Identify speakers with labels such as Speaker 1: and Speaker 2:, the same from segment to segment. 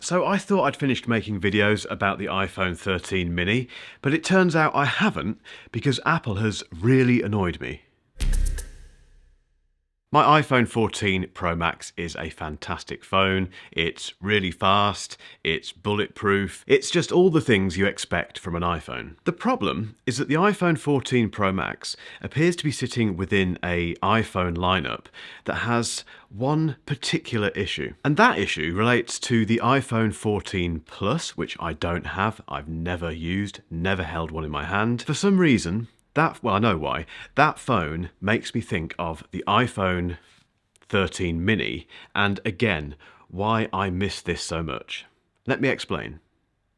Speaker 1: So I thought I'd finished making videos about the iPhone 13 mini, but it turns out I haven't because Apple has really annoyed me. My iPhone 14 Pro Max is a fantastic phone. It's really fast, it's bulletproof, it's just all the things you expect from an iPhone. The problem is that the iPhone 14 Pro Max appears to be sitting within an iPhone lineup that has one particular issue. And that issue relates to the iPhone 14 Plus, which I don't have, I've never used, never held one in my hand. For some reason, I know why. That phone makes me think of the iPhone 13 mini, and again, why I miss this so much. Let me explain.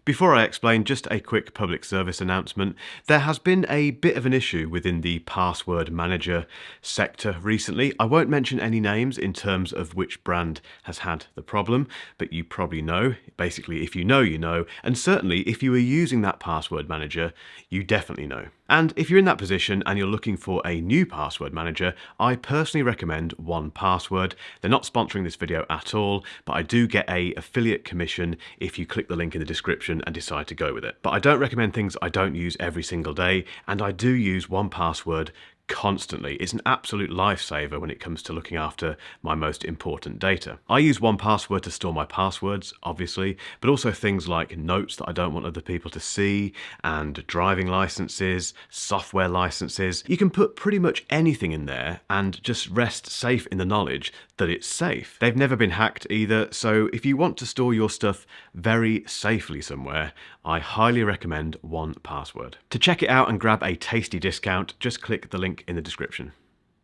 Speaker 1: Before I explain, just a quick public service announcement. There has been a bit of an issue within the password manager sector recently. I won't mention any names in terms of which brand has had the problem, but you probably know. Basically, if you know, you know. And certainly, if you are using that password manager, you definitely know. And if you're in that position and you're looking for a new password manager, I personally recommend 1Password. They're not sponsoring this video at all, but I do get an affiliate commission if you click the link in the description and decide to go with it. But I don't recommend things I don't use every single day, and I do use 1Password constantly. It's an absolute lifesaver when it comes to looking after my most important data. I use 1Password to store my passwords, obviously, but also things like notes that I don't want other people to see, and driving licenses, software licenses. You can put pretty much anything in there and just rest safe in the knowledge that it's safe. They've never been hacked either, so if you want to store your stuff very safely somewhere, I highly recommend 1Password. To check it out and grab a tasty discount, just click the link in the description.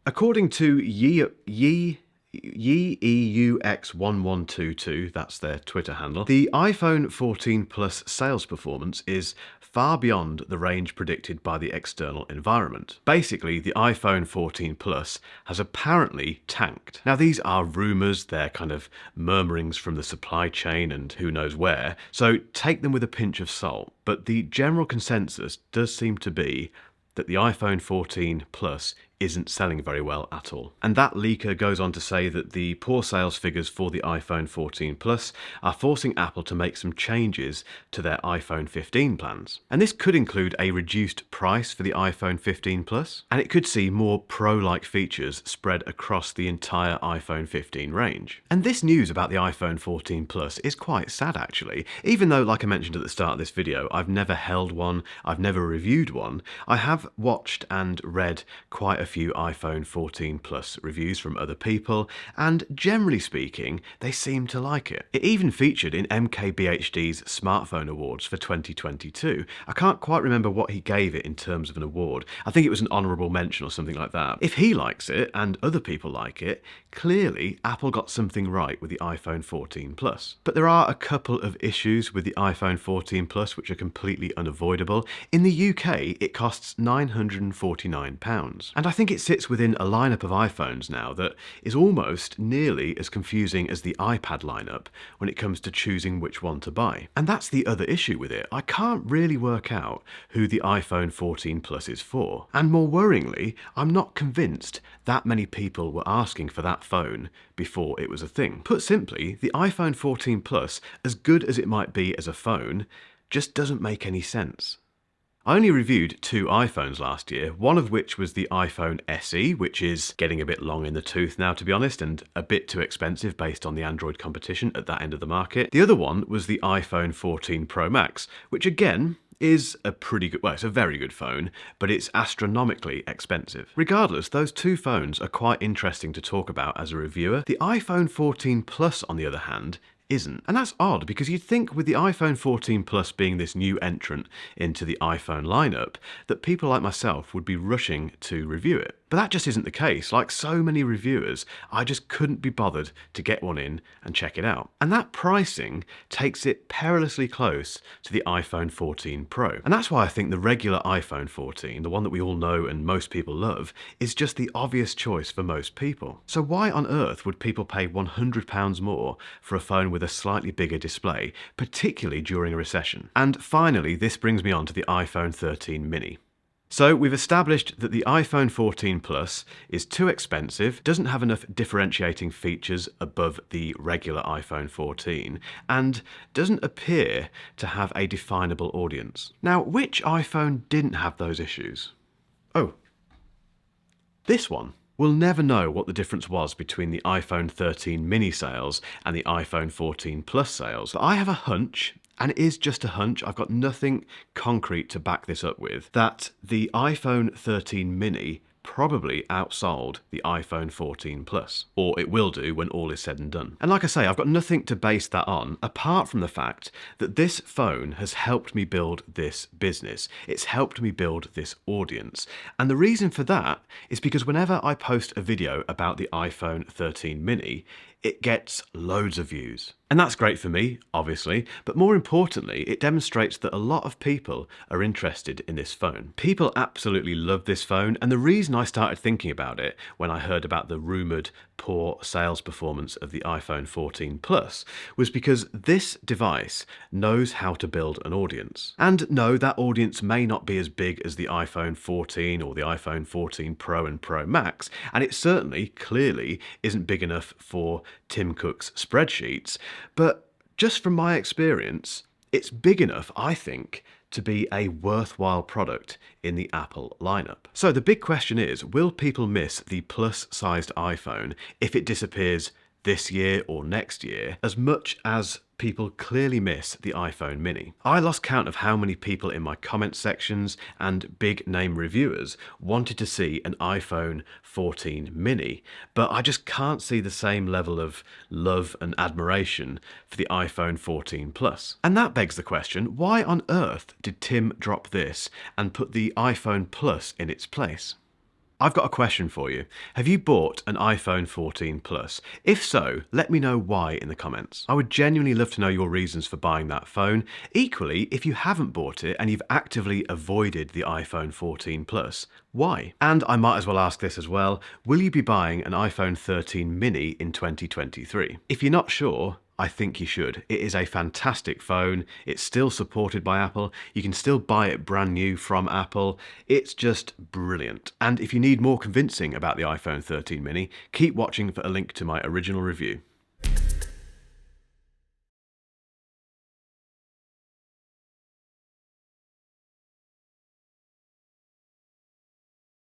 Speaker 1: According to YEUX1122, that's their Twitter handle, the iPhone 14 Plus sales performance is far beyond the range predicted by the external environment. Basically, the iPhone 14 Plus has apparently tanked. Now, these are rumours, they're kind of murmurings from the supply chain and who knows where, so take them with a pinch of salt. But the general consensus does seem to be that the iPhone 14 Plus isn't selling very well at all. And that leaker goes on to say that the poor sales figures for the iPhone 14 Plus are forcing Apple to make some changes to their iPhone 15 plans. And this could include a reduced price for the iPhone 15 Plus, and it could see more Pro-like features spread across the entire iPhone 15 range. And this news about the iPhone 14 Plus is quite sad actually. Even though, like I mentioned at the start of this video, I've never held one, I've never reviewed one, I have watched and read quite a few iPhone 14 Plus reviews from other people, and generally speaking, they seem to like it. It even featured in MKBHD's Smartphone Awards for 2022. I can't quite remember what he gave it in terms of an award. I think it was an honourable mention or something like that. If he likes it and other people like it, clearly Apple got something right with the iPhone 14 Plus. But there are a couple of issues with the iPhone 14 Plus which are completely unavoidable. In the UK, it costs £949, and I think it sits within a lineup of iPhones now that is almost nearly as confusing as the iPad lineup when it comes to choosing which one to buy. And that's the other issue with it. I can't really work out who the iPhone 14 Plus is for. And more worryingly, I'm not convinced that many people were asking for that phone before it was a thing. Put simply, the iPhone 14 Plus, as good as it might be as a phone, just doesn't make any sense. I only reviewed 2 iPhones last year, one of which was the iPhone SE, which is getting a bit long in the tooth now, to be honest, and a bit too expensive based on the Android competition at that end of the market. The other one was the iPhone 14 Pro Max, which again is a pretty good, well, it's a very good phone, but it's astronomically expensive. Regardless, those 2 phones are quite interesting to talk about as a reviewer. The iPhone 14 Plus, on the other hand, isn't. And that's odd because you'd think with the iPhone 14 Plus being this new entrant into the iPhone lineup that people like myself would be rushing to review it. But that just isn't the case. Like so many reviewers, I just couldn't be bothered to get one in and check it out. And that pricing takes it perilously close to the iPhone 14 Pro. And that's why I think the regular iPhone 14, the one that we all know and most people love, is just the obvious choice for most people. So why on earth would people pay £100 more for a phone with a slightly bigger display, particularly during a recession? And finally, this brings me on to the iPhone 13 mini. So we've established that the iPhone 14 Plus is too expensive, doesn't have enough differentiating features above the regular iPhone 14, and doesn't appear to have a definable audience. Now, which iPhone didn't have those issues? Oh, this one. We'll never know what the difference was between the iPhone 13 mini sales and the iPhone 14 Plus sales, but I have a hunch, and it is just a hunch, I've got nothing concrete to back this up with, that the iPhone 13 mini probably outsold the iPhone 14 Plus, or it will do when all is said and done. And like I say, I've got nothing to base that on, apart from the fact that this phone has helped me build this business. It's helped me build this audience. And the reason for that is because whenever I post a video about the iPhone 13 mini, it gets loads of views. And that's great for me, obviously, but more importantly, it demonstrates that a lot of people are interested in this phone. People absolutely love this phone, and the reason I started thinking about it when I heard about the rumoured poor sales performance of the iPhone 14 Plus was because this device knows how to build an audience. And no, that audience may not be as big as the iPhone 14 or the iPhone 14 Pro and Pro Max, and it certainly, clearly, isn't big enough for Tim Cook's spreadsheets, but just from my experience, it's big enough, I think, to be a worthwhile product in the Apple lineup. So the big question is, will people miss the plus-sized iPhone if it disappears this year or next year as much as people clearly miss the iPhone mini? I lost count of how many people in my comment sections and big name reviewers wanted to see an iPhone 14 mini, but I just can't see the same level of love and admiration for the iPhone 14 Plus. And that begs the question, why on earth did Tim drop this and put the iPhone Plus in its place? I've got a question for you. Have you bought an iPhone 14 Plus? If so, let me know why in the comments. I would genuinely love to know your reasons for buying that phone. Equally, if you haven't bought it and you've actively avoided the iPhone 14 Plus, why? And I might as well ask this as well, will you be buying an iPhone 13 mini in 2023? If you're not sure, I think you should. It is a fantastic phone. It's still supported by Apple. You can still buy it brand new from Apple. It's just brilliant. And if you need more convincing about the iPhone 13 mini, keep watching for a link to my original review.